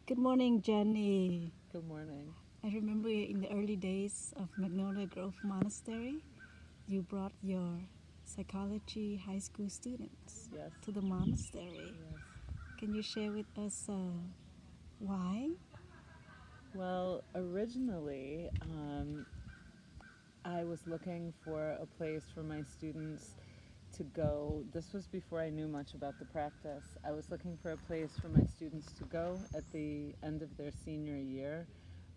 Good morning, Jenny. Good morning. I remember in the early days of Magnolia Grove Monastery, you brought your psychology high school students Yes. to the monastery. Yes. Can you share with us why? Well, originally, I was looking for a place for my students to go. This was before I knew much about the practice. I was looking for a place for my students to go at the end of their senior year,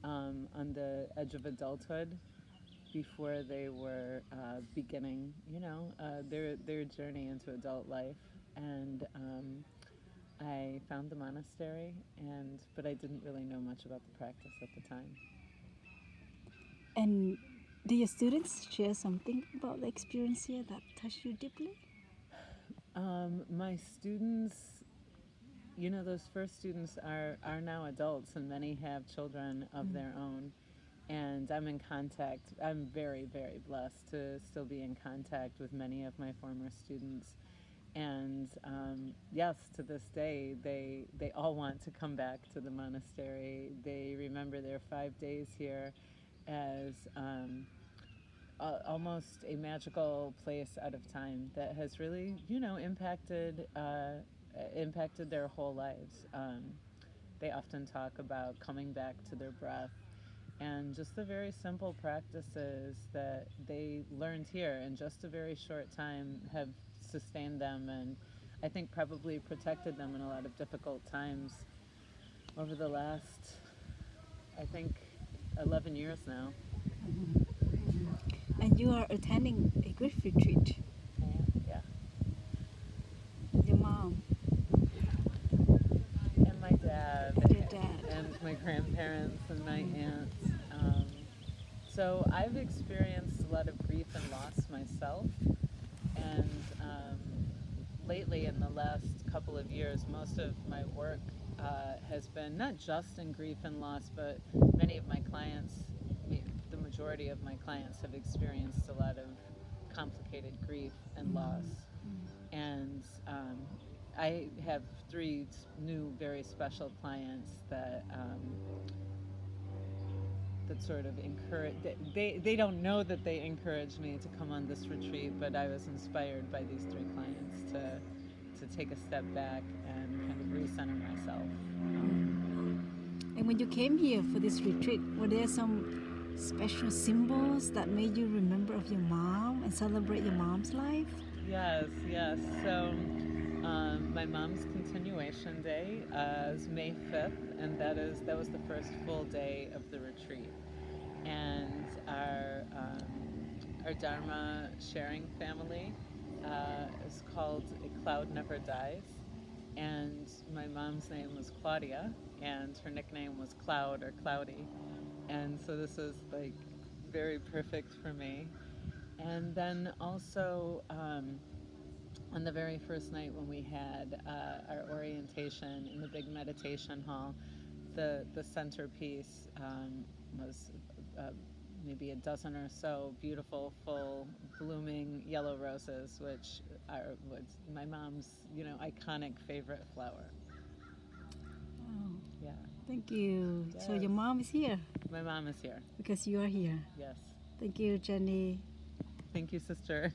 on the edge of adulthood, before they were beginning, their journey into adult life. And I found the monastery, but I didn't really know much about the practice at the time. And do your students share something about the experience here that touched you deeply? My students, those first students are now adults, and many have children of their own. And I'm very, very blessed to still be in contact with many of my former students. And yes, to this day, they all want to come back to the monastery. They remember their 5 days here as almost a magical place out of time that has really, impacted their whole lives. They often talk about coming back to their breath and just the very simple practices that they learned here in just a very short time have sustained them, and I think probably protected them in a lot of difficult times over the last, I think, 11 years now. And you are attending a grief retreat. Yeah. Your mom And my dad. and your dad. And my grandparents and my aunts. So I've experienced a lot of grief and loss myself. And lately, in the last couple of years, most of my work has been not just in grief and loss, but many of my clients, the majority of my clients, have experienced a lot of complicated grief and loss. And I have 3 new, very special clients that sort of encourage. They don't know that they encouraged me to come on this retreat, but I was inspired by these 3 clients to take a step back and kind of recenter myself. And when you came here for this retreat, were there some special symbols that made you remember of your mom and celebrate your mom's life? Yes. So my mom's continuation day is May 5th, and that was the first full day of the retreat. And our Dharma sharing family is called A Cloud Never Dies. And my mom's name was Claudia, and her nickname was Cloud or Cloudy. And so this is like very perfect for me. And then also, on the very first night when we had our orientation in the big meditation hall, the centerpiece was maybe a dozen or so beautiful, full, blooming yellow roses, which was my mom's, iconic favorite flower. Oh, Yeah. thank you. So Yes. your mom is here My mom is here. because you are here. Yes. Thank you, Jenny. Thank you, sister.